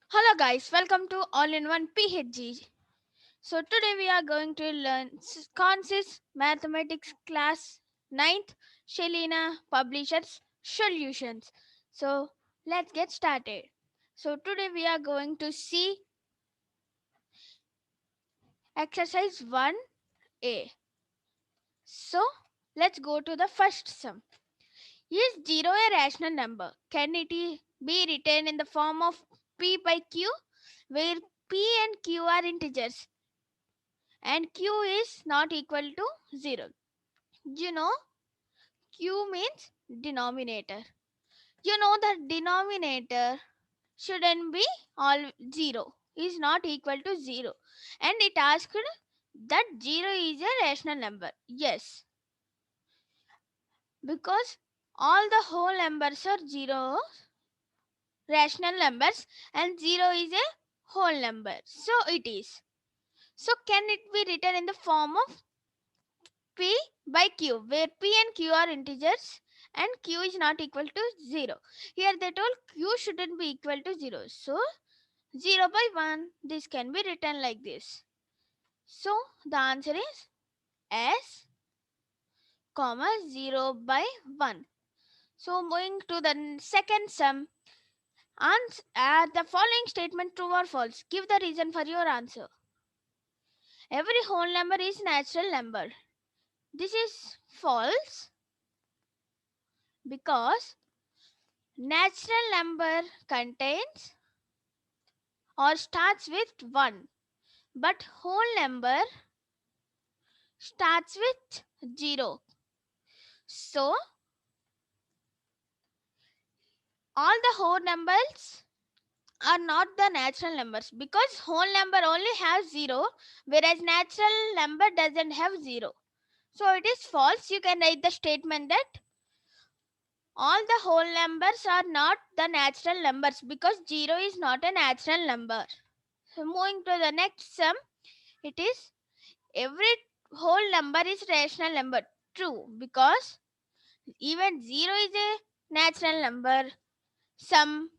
Hello guys, welcome to All-in-One PHG. So today we are going to learn Consist Mathematics Class 9th Shelina Publishers Solutions. So let's get started. So today we are going to see exercise 1A. So let's go to the first sum. Is 0 a rational number? Can it be written in the form of P by Q, where P and Q are integers and Q is not equal to 0? You know, Q means denominator. You know the denominator shouldn't be all 0, is not equal to 0. And it asked that 0 is a rational number. Yes, because all the whole numbers are 0 rational numbers and 0 is a whole number. So it is. So can it be written in the form of P by Q, where P and Q are integers and Q is not equal to 0. Here they told Q shouldn't be equal to 0. So 0 by 1, this can be written like this. So the answer is S, comma 0 by 1. So moving to the second sum, the following statement true or false. Give the reason for your answer. Every whole number is natural number. This is false because natural number contains or starts with 1, but whole number starts with 0. So all the whole numbers are not the natural numbers because whole number only has 0, whereas natural number doesn't have 0. So it is false. You can write the statement that all the whole numbers are not the natural numbers because 0 is not a natural number. So moving to the next sum, it is every whole number is rational number. True, because even 0 is a natural number, some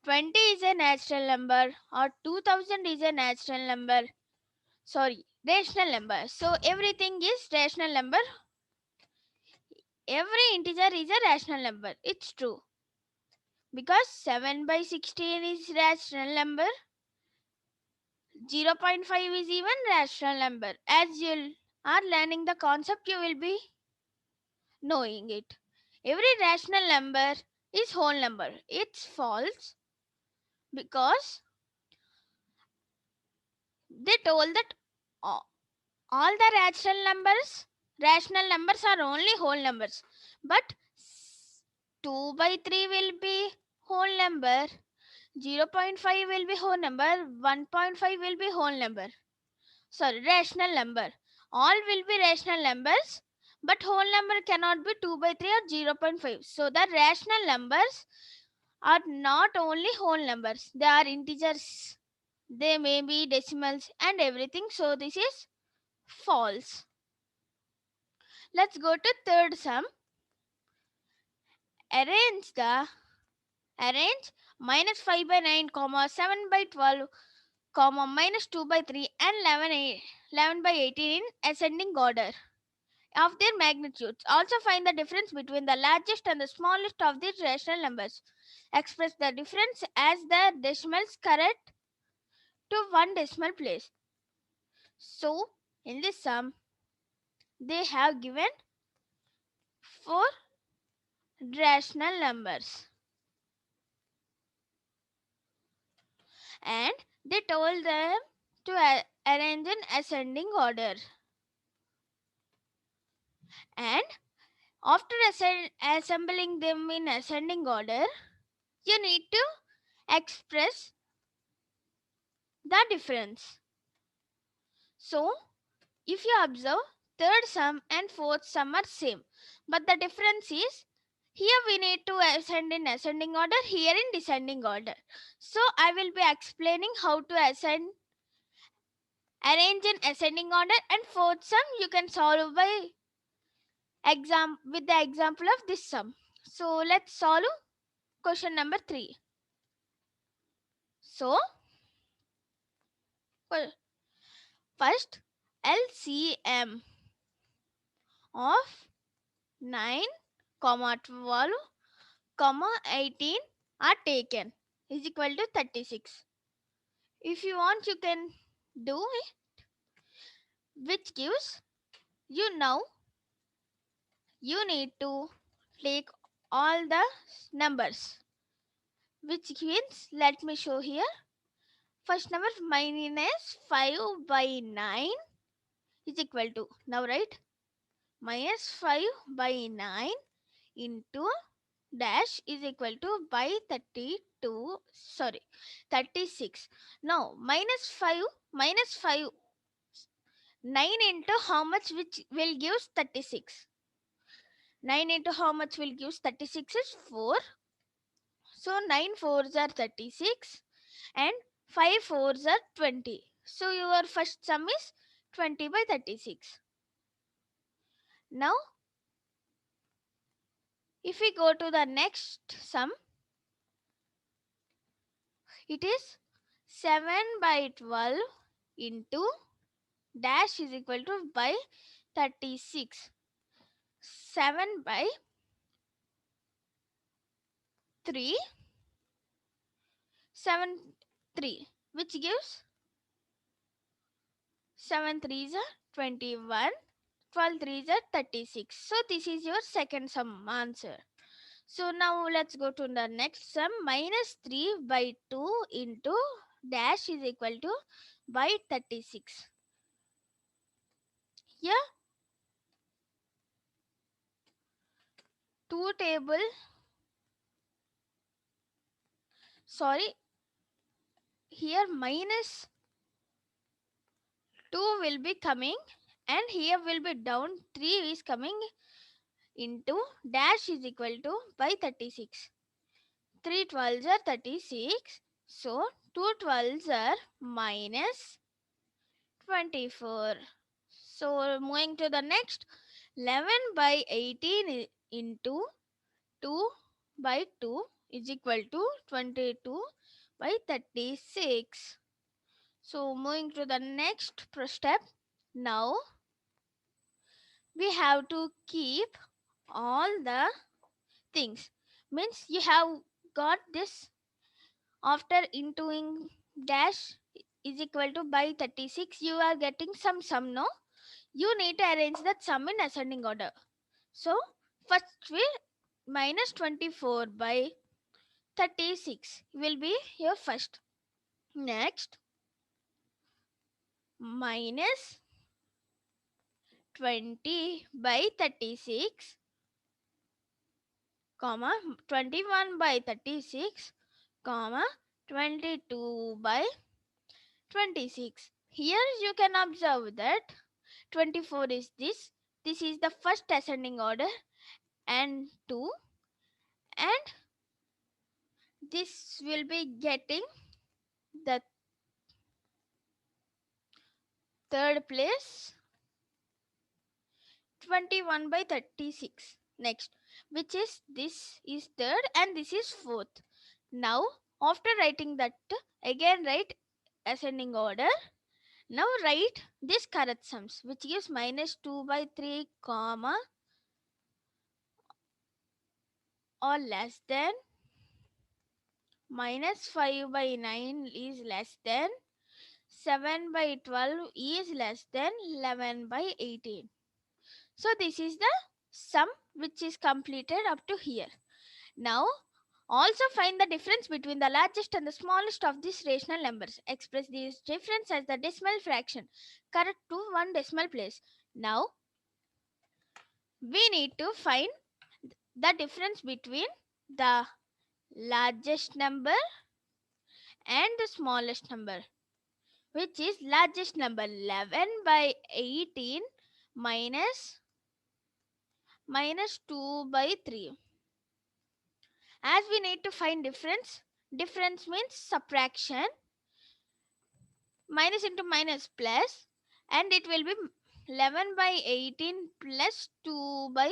20 is a natural number, or 2000 is a natural number. Sorry, rational number. So everything is rational number. Every integer is a rational number. It's true. Because 7 by 16 is rational number, 0.5 is even rational number. As you are learning the concept, you will be knowing it. Every rational number is whole number. It's false because they told that a- all the rational numbers are only whole numbers. But 2 by 3 will be whole number, 0.5 will be whole number, 1.5 will be whole number. Sorry, rational number. All will be rational numbers, but whole number cannot be 2 by 3 or 0.5. So the rational numbers are not only whole numbers, they are integers. They may be decimals and everything. So this is false. Let's go to third sum. Arrange the arrange minus 5 by 9, comma 7 by 12, comma minus 2 by 3 and 11 by 18 in ascending order of their magnitudes. Also find the difference between the largest and the smallest of these rational numbers. Express the difference as the decimals correct to one decimal place. So in this sum, they have given four rational numbers and they told them to arrange in ascending order. And after assembling them in ascending order, you need to express the difference. So if you observe, third sum and fourth sum are same, but the difference is here we need to ascend in ascending order, here in descending order. So I will be explaining how to arrange in ascending order, and fourth sum you can solve by with the example of this sum. So let's solve question number 3. So first LCM of 9, 12, 18 are taken is equal to 36. If you want, you can do it, which gives you now you need to take all the numbers, which means let me show here. First number minus 5 by 9 is equal to, now right, minus 5 by 9 into dash is equal to by 32, sorry, 36. Now minus 5 9 into how much, which will give 36. 9 into how much will give 36 is 4. So 9 fours are 36 and 5 fours are 20. So your first sum is 20 by 36. Now if we go to the next sum, it is 7 by 12 into dash is equal to by 36. 7 by 3, 7 3, which gives 7 3s are 21, 12 3s are 36. So this is your second sum answer. So now let's go to the next sum. Minus 3 by 2 into dash is equal to by 36. Here 2 table, sorry, here minus 2 will be coming and here will be down 3 is coming into dash is equal to by 36. 3 12s are 36. So 2 12s are minus 24. So moving to the next, 11 by 18 into 2 by 2 is equal to 22 by 36. So moving to the next step, now we have to keep all the things. Means you have got this after intoing dash is equal to by 36, you are getting some sum, no? You need to arrange that sum in ascending order. So first we minus 24 by 36 will be your first. Next minus 20 by 36 comma 21 by 36 comma 22 by 26. Here you can observe that 24 is this. This is the first ascending order and 2, and this will be getting the third place, 21 by 36. Next, which is this is third and this is fourth. Now after writing that, again write ascending order. Now write this correct sums, which gives minus 2 by 3 comma or less than, minus 5 by 9 is less than, 7 by 12 is less than 11 by 18. So this is the sum which is completed up to here. Now also find the difference between the largest and the smallest of these rational numbers. Express this difference as the decimal fraction correct to one decimal place. Now we need to find the difference between the largest number and the smallest number, which is largest number 11 by 18 minus 2 by 3. As we need to find difference, difference means subtraction, minus into minus plus, and it will be 11 by 18 plus 2 by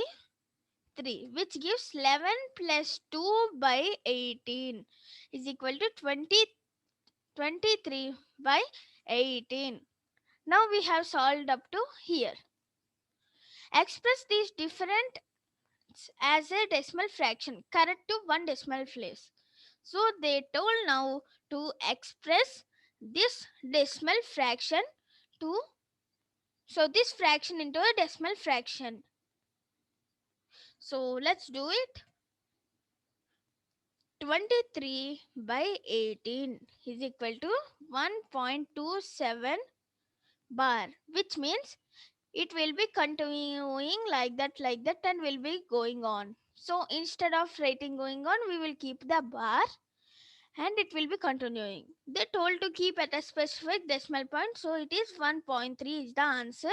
3, which gives 11 plus 2 by 18 is equal to 23. 23 by 18. Now we have solved up to here. Express these different as a decimal fraction correct to one decimal place. So they told now to express this decimal fraction to this fraction into a decimal fraction. So let's do it. 23 by 18 is equal to 1.27 bar, which means it will be continuing like that and will be going on. So instead of writing going on, we will keep the bar and it will be continuing. They told to keep at a specific decimal point, so it is 1.3 is the answer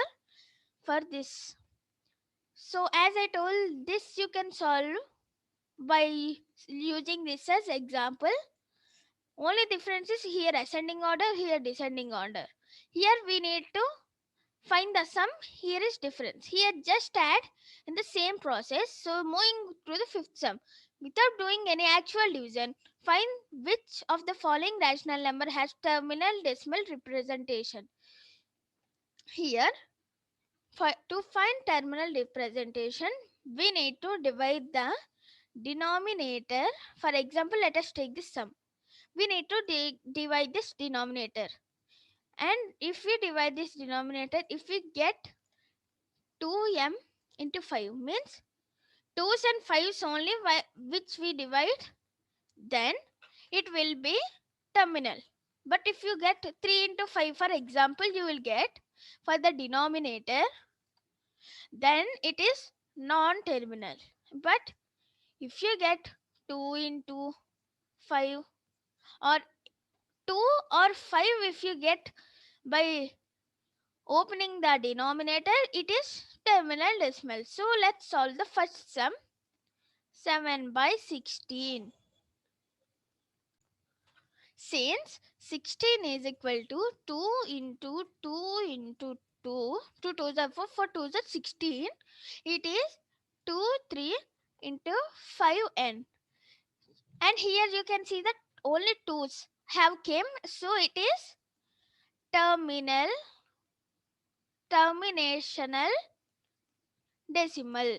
for this. So as I told, this you can solve by using this as example. Only difference is here ascending order, here descending order. Here we need to find the sum, here is difference. Here just add in the same process. So moving to the fifth sum. Without doing any actual division, find which of the following rational number has terminal decimal representation. Here, to find terminal representation, we need to divide the denominator. For example, let us take this sum. We need to divide this denominator. And if we divide this denominator, if we get 2m into 5 means 2's and 5's only which we divide, then it will be terminal. But if you get 3 into 5, for example, you will get for the denominator, then it is non-terminal. But if you get 2 into 5 or 2 or 5, if you get by opening the denominator, it is terminal decimal. So let's solve the first sum. 7 by 16. Since 16 is equal to 2 into 2 into 2, 2 2s are 4, 4 2s are 16, it is 2 3 into 5n. And here you can see that only 2's have came, so it is terminational decimal.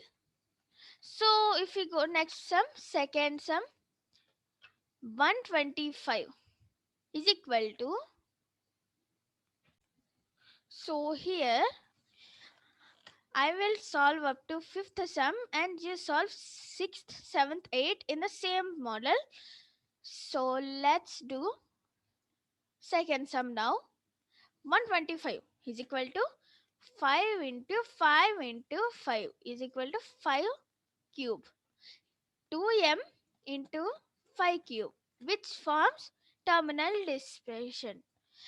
So if we go next sum, second sum, 125 is equal to, so here I will solve up to fifth sum and you solve sixth, seventh, eighth in the same model. So let's do second sum now. 125 is equal to 5 into 5 into 5 is equal to 5 cube. 2m into 5 cube, which forms terminal dispersion.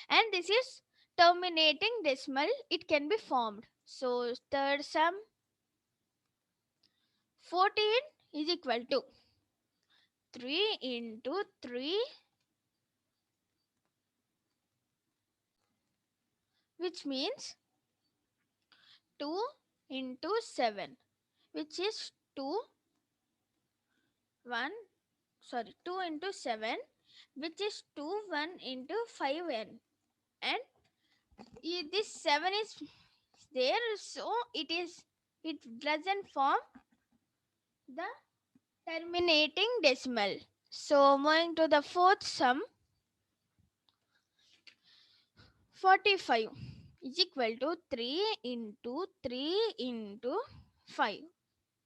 And this is terminating decimal, it can be formed. So third sum, 14 is equal to 3 into 3, which means 2 into 7, which is 2 1 sorry 2 into 7, which is 2 1 into 5n. And this 7 is there, so it doesn't form the terminating decimal. So moving to the fourth sum, 45 is equal to 3 into 3 into 5,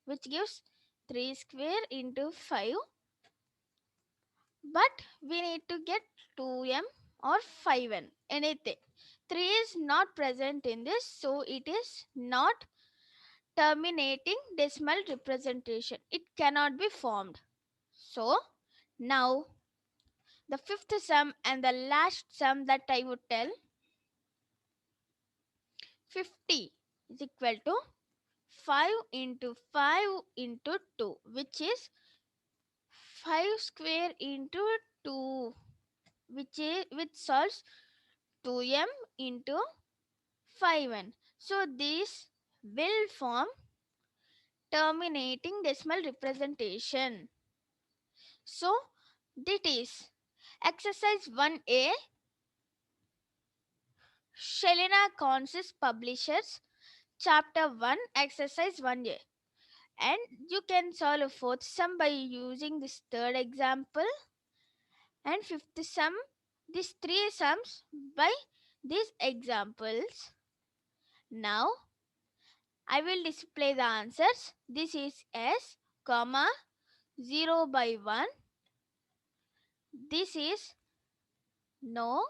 which gives 3 square into 5. But we need to get 2m or 5n, anything. 3 is not present in this, so it is not terminating decimal representation. It cannot be formed. So now the fifth sum and the last sum that I would tell, 50 is equal to 5 into 5 into 2, which is 5 square into 2, which solves 2m into 5n. So this will form terminating decimal representation. So that is exercise 1a. Shelina Consis publishes chapter 1 exercise 1a, and you can solve a fourth sum by using this third example, and fifth sum, these three sums by these examples. Now I will display the answers. This is S, comma 0 by 1. This is no